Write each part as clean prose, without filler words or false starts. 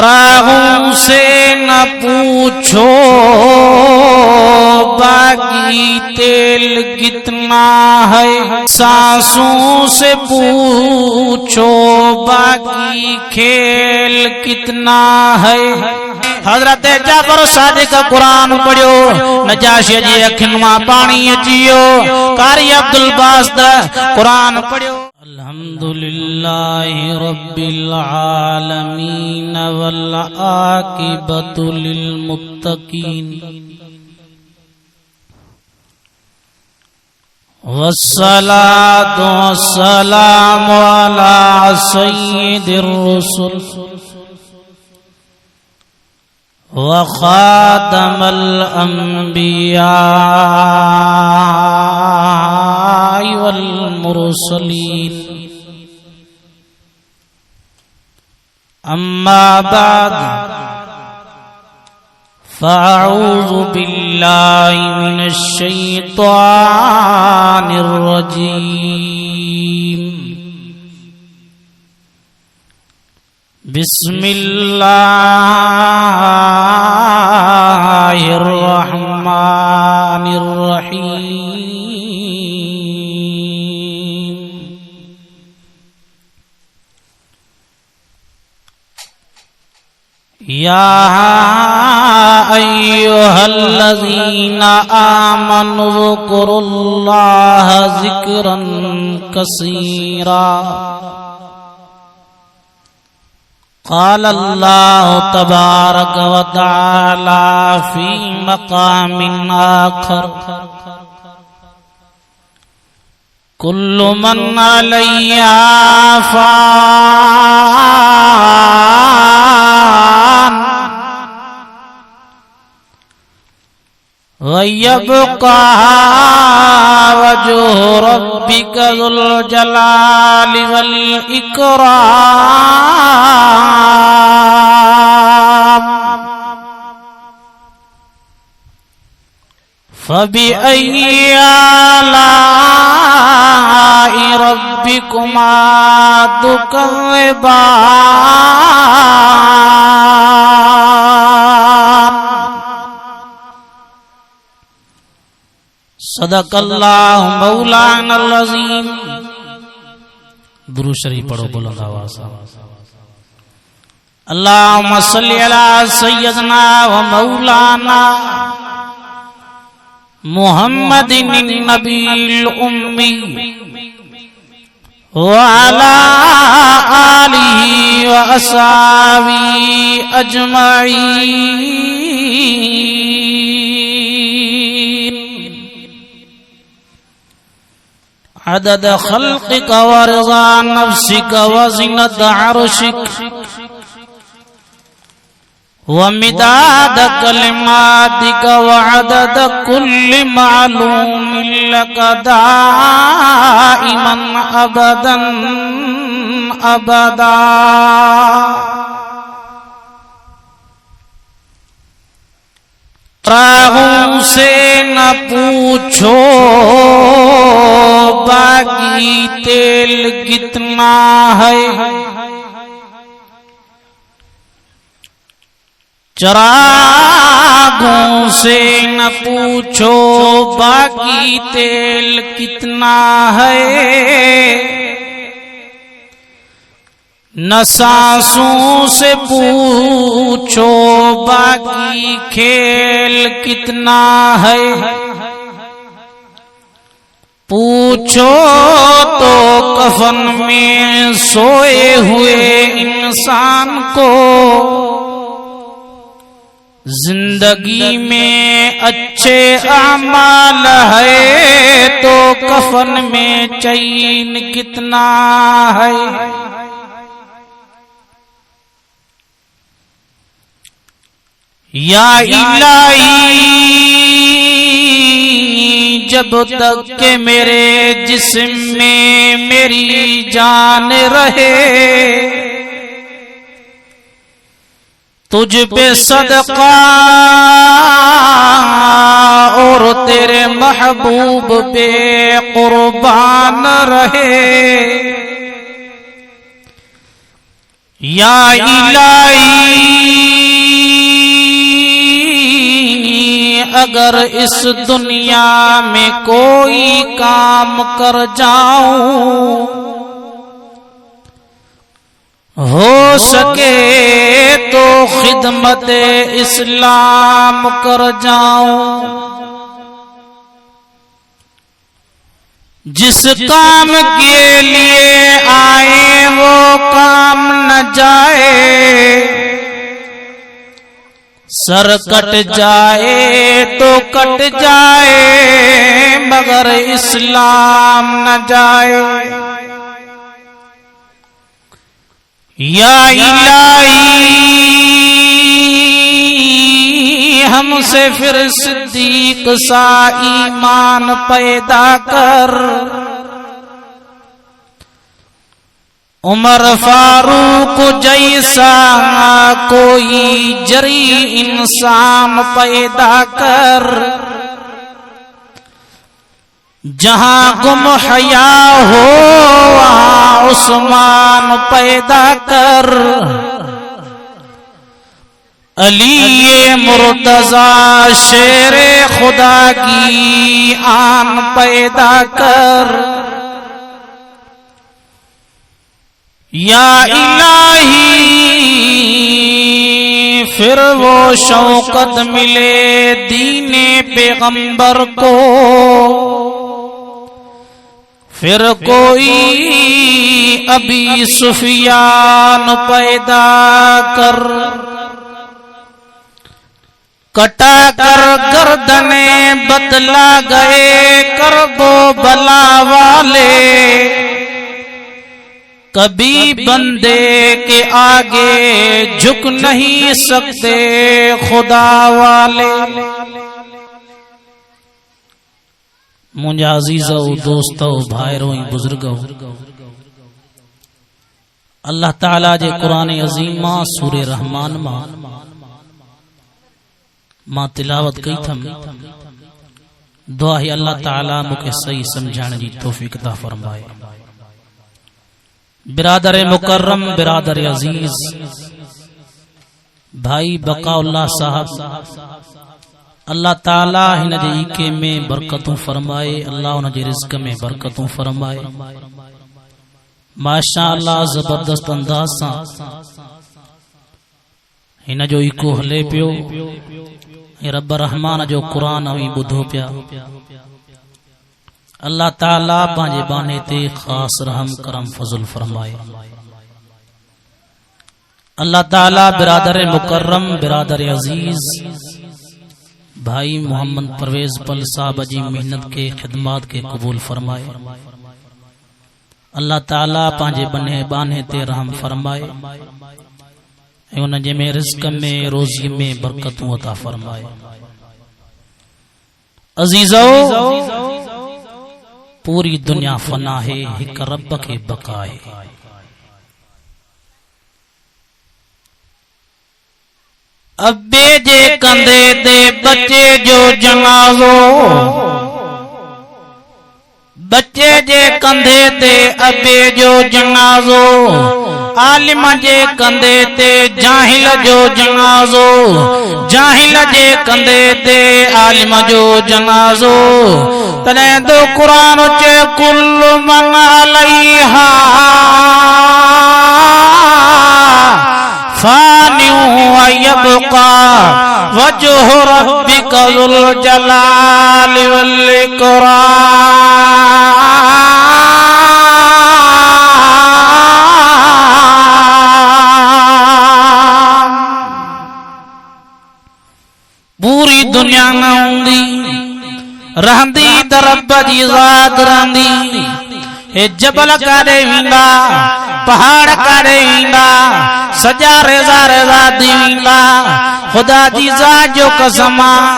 राहों से न पूछो बाकी तेल कितना है, सांसों से पूछो बाकी खेल कितना है। हजरत जाफर सादिक कुरान पढ़ियो, नजाशी जी अखिन मां पानी अचियो, कारी अब्दुल बास्त कुरान पढ़ियो। अल्हम्दुलिल्लाहि रब्बिल आलमीन वल आकिबतु लिल मुत्तकीन वस्सलातु वस्सलामु अला सय्यिदिर रुसुल व खातमल अंबिया वल मुरसलीन। अम्मा बाद फ़अऊज़ु बिल्लाहि मिनश शैतानिर रजीम। बिस्मिल्लाहिर रहमानिर रहीम। या अय्युहल्लज़ीना आमनु ज़कुरुल्लाह ज़िक्रन कसीरा। क़ाल अल्लाहु तबारक व तआला फ़ी मक़ामिन आख़र कुल्लु मन अलैहा फ़ान व यब्क़ा वजहु रब्बिका ज़ुल जलालि वल इकराम। फ़बिअय्यि आलाइ रब्बिकुमा तुकज़्ज़िबान। सदक़ल्लाहु मौलानल अज़ीम। दुरूद शरीफ पढ़ो बुलंद आवाज़ से। अल्लाहुम्मा सल्लि अला सय्यदना व मौलाना मुहम्मदिन नबील उम्मी व अला आलिहि व अस्हाबिहि अजमईन। अदद खल्क़िक व रिज़ा नफ्सिक व ज़िनत अर्शिक व मिदाद कलिमातिक व अदद कुल्लि मालूमिन लक दाइमन अबदन अबदा। राहों से न पूछो बाकी तेल कितना है, चरागों से न पूछो बाकी तेल कितना है, न सांसों से पूछो बाकी खेल कितना है। पूछो तो कफन में सोए हुए इंसान को, जिंदगी में अच्छे अमाल है तो कफन में चैन कितना है। या इलाही जब तक के मेरे जिस्म में मेरी जान रहे, तुझ पे सदका और तेरे महबूब पे कुर्बान रहे। या इलाही अगर इस दुनिया में कोई काम कर जाऊं, हो सके तो खिदमत इस्लाम कर जाऊं। जिस काम के लिए आए वो काम न जाए, सर कट जाए तो कट जाए मगर इस्लाम न जाए। या इलाही हमसे फिर सिद्दीक सा ईमान पैदा कर, उमर फारूक जैसा कोई जरी इंसान पैदा कर। जहां गुम हया हो वहां उस्मान पैदा कर। अली मुर्तजा शेरे खुदा की आन पैदा कर। या इलाही फिर वो शौकत मिले दीने पैगंबर को, फिर कोई अभी सुफियान पैदा कर। कटा कर गर्दने बतला गए करबो बला वाले, कभी बंदे के आगे झुक नहीं सकते खुदा वाले। मुंजा अजीजो दोस्तों भाइरों बुजुर्गों, अल्लाह ताला जे कुरान अजीम मां सूरे रहमान मां तिलावत कई थम। दुआ है अल्लाह ताला मुखे सही समझाने की तौफीक अता फरमाए। बिरादर मुकर्रम, बिरादर अजीज भाई बकाउल्लाह साहब, अल्लाह ताला हिन जे ईके में बरकतूं फरमाए, अल्लाह उन जे रिज़्क़ में बरकतूं फरमाए। माशाअल्लाह जबरदस्त अंदाज सां हिन जो ईको हले पियो। रब रहमान जो कुरान अवी ॿुधो पिया। अल्लाह ताला पंहिंजे बाने ते खास रहम करम फज़ल फरमाए। अल्लाह ताला बिरादर मुकर्रम, बिरादर अजीज भाई मोहम्मद परवेज पल साहब जी मेहनत के खिदमत के कबूल फरमाए। अल्लाह ताला पंहिंजे बने बाने ते रहम फरमाए, उन जे में रिज़्क़ में रोज़ी में बरकतूं अता फरमाए। अजीजो पूरी दुनिया फना है, हिक रब के बका है। अब्बे जे कंधे ते बच्चे जो जनाज़ो, बच्चे जे कंधे ते अब्बे जो जनाज़ो, आलिम जे कंधे ते जाहिल जो जनाज़ो, जाहिल जे कंधे ते आलिम जो जनाज़ो। तॾहिं तो कुरान चे कुल्लु मन अलैहा फानिउ व यबका वजहु रब्बिका ज़ुल जलालि वल इकराम। पूरी दुनिया न हूंदी रहंदी त रब जी ज़ात रहंदी। हे जबल काॾे वेंदा, पहाड़ काॾे वेंदा, सॼा रेज़ा रेज़ा थी वेंदा। ख़ुदा जी ज़ात जो कसम आहे,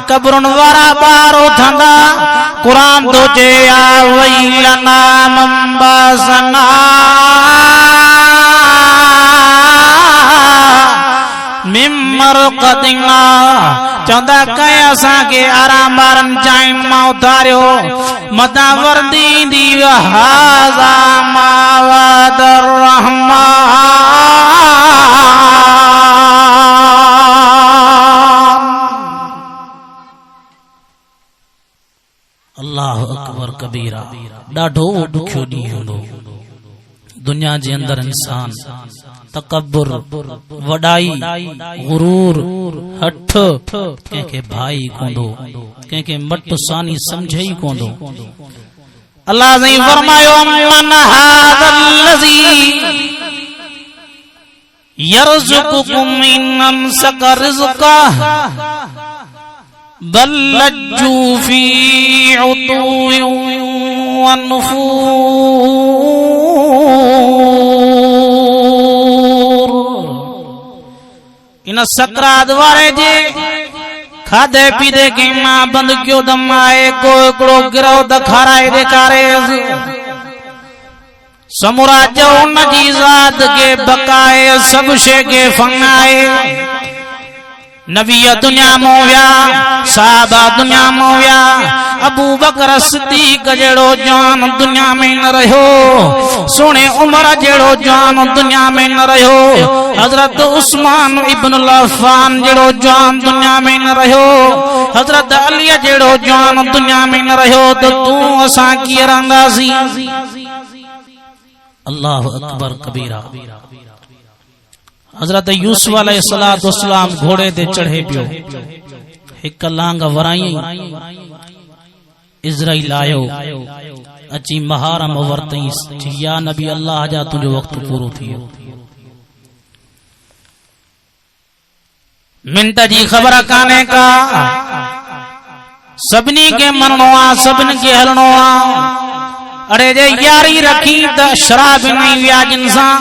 कब्रुनि वारा ॿार उथंदा। क़ुरान थो चए या वैलना मंबासना मिमर कदिना, चवंदा कई असांखे आराम आराम टाइम मां उथारियो, मथां वर्दी दी हाज़ा मा वअद रहमान। अल्लाह अकबर कबीरा। ॾाढो ॾुखियो ॾींहुं हूंदो। दुनिया जे अंदर इंसान तकब्बुर, वॾाई, गुरूर, हठ कंहिंखे भाई कोंदो, कंहिंखे मट सानी समझे ई कोंदो। अल्लाह ने फरमायो मन हादल्लज़ी यरज़ुकुकुम इन अमसक रिज़क़ह बल लज्जू फी उतुव्विन व नुफूर। इन सकरात वारे जे खाधे पीते के मां बंद क्यों दम आए को एकड़ो गिरो दखाराए ॾेखारे समूरा जो उन जी ज़ात के बकाए सब शे के फंगाए। नबी दुनिया में विया, साहबा दुनिया में विया, अबू बकर सिद्दीक जड़ो जान दुनिया में न रहो, सोने उमर जड़ो जान दुनिया में न रहो, हजरत उस्मान इब्न अफ़्फ़ान जड़ो जान दुनिया में न रहो, हजरत अली जड़ो जान दुनिया में न रहो, तो तू असां कीअं रहंदासीं। अल्लाह अकबर कबीरा। हजरत यूसुफ अलैहिस्सलाम घोड़े ते चढ़े पियो, हिक लांग वराई, इज़राइल आयो अची महारम वरतई, या नबी अल्लाह जा तुंहिंजो वक्त पूरो थियो। मिंट जी ख़बर काने का, सभिनी के मरणो आ, सभिनी के हलणो आ। अरे जे यारी रखी त शराब नहीं व्याजन सां,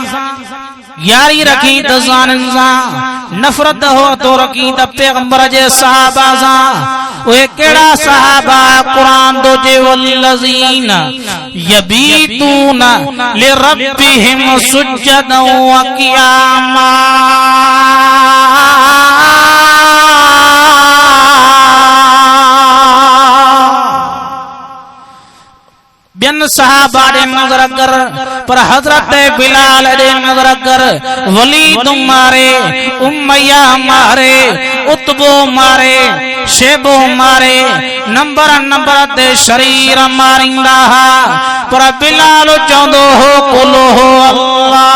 यारी रखी त ज़ानिन सां, नफ़रत हो तो रखी त पैगंबर जे सहाबा सां। ओए केड़ा सहाबा कुरान दो जे वल्लज़ीन यबीतून लिरब्बिहिम सुज्जदन व क़ियामा। बिन सहाबा दे नजर कर, पर हजरत बिलाल दे नजर कर। वलीद मारे, उमैया मारे, उतबो मारे, शेबो मारे, नंबर नंबर ते शरीर मारिंदा हा, पर बिलाल चौंदो हो कुलो हो अल्लाह।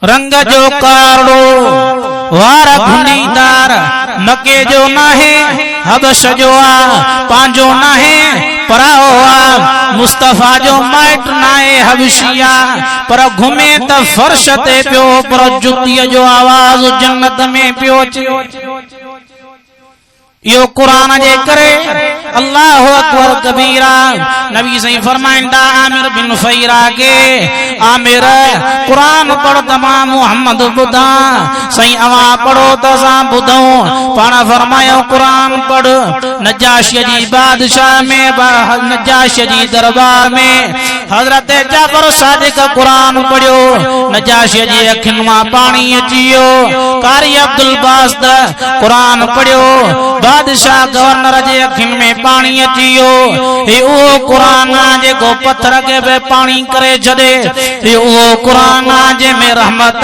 रंग जो कारो वार घुनीदार, मके जो नाहे हबश जो आ, पांजो नाहे पराओ आ, मुस्तफा जो माइट नाहे हबशिया, पर घुमे त फर्श ते पियो, पर जुतीअ जो आवाज जन्नत में पियो अचे। यो कुरान जे करे अल्लाह अकबर कबीरा। नबी सही फरमाइंदा आमिर बिन फैरा के, आमिर कुरान पढ़ तमाम मोहम्मद बुधा, सही अवा पढ़ो तसा बुधो। पाण फरमायो कुरान पढ़। नजाशी जी बादशाह में, नजाशी जी दरबार में हजरत जाफर सादिक कुरान पढ़ियो, नजाशी जी अखियुनि मां पानी अची वियो। कारी अब्दुल बास्त कुरान पढ़ियो, बादशाह गवर्नर जे अखियुनि में पानी अची वियो। हे उहो कुरान जेको पत्थर खे बि पानी करे छॾे, हे उहो कुरान जंहिंमें रहमत,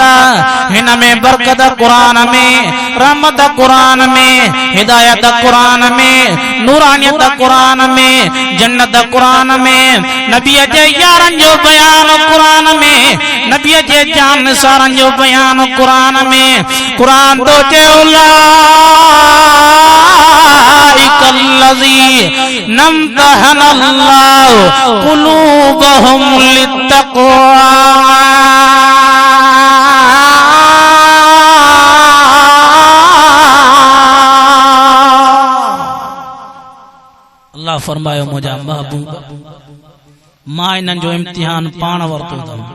हिन में बरकत कुरान में, रहमत कुरान में, हिदायत कुरान में, नूरानियत कुरान में, जन्नत कुरान में, नबीअ जे यारनि जो बयान कुरान में, नबीअ जे जान निसारनि जो बयान कुरान में। कुरान तो चयो नम्तहनल्लाहु कुलूबहुम लित्तक़वा। अल्लाह फरमायो मुंहिंजा महबूब, मां इन्हनि जो इम्तिहान पाण वरितो अथमि।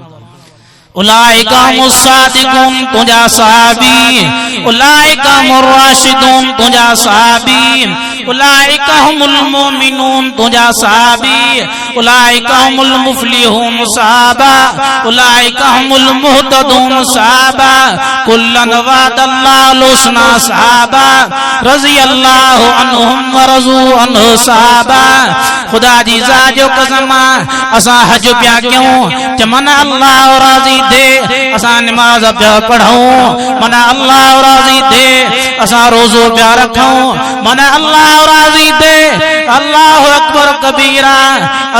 उलाइका मुसादिकून तुंहिंजा सहाबी, उलाइका मुराशिदून तुंहिंजा सहाबी, उलाइका हुमुल मोमिनून तुजा साहबी उलाइका हुमुल मुफलिहून साहबा उलाइका हुमुल मुहतदून साहबा कुल्लन वअदल्लाहु हुस्ना साहबा रज़ियल्लाहु अन्हुम व रज़ू अन्हु साहबा। खुदा जी जाजो कसम असा हज प्या क्यों मन अल्लाह राजी दे असा नमाज प्या पढ़ूं मन अल्लाह राजी दे असा रोजो प्या रखूं मन अल्लाह राजी दे अल्लाह अकबर कबीरा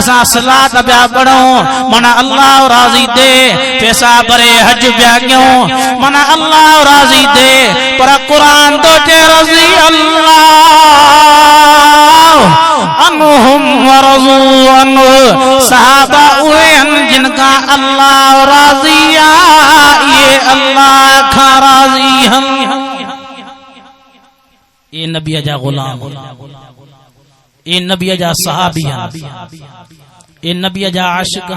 असा सलात प्या पढ़ूं मन अल्लाह राजी दे पैसा भरे हज प्या क्यों मन अल्लाह राजी दे पर कुरान तो चे रज़ी अल्लाह अन्हुम व रज़ू अन्हु सहाबा उहे जिनका अल्लाह राजी आ ये अल्लाह का राजी हम ये नबी जा गुलाम ये नबी जा सहाबी ये नबी जा आशिक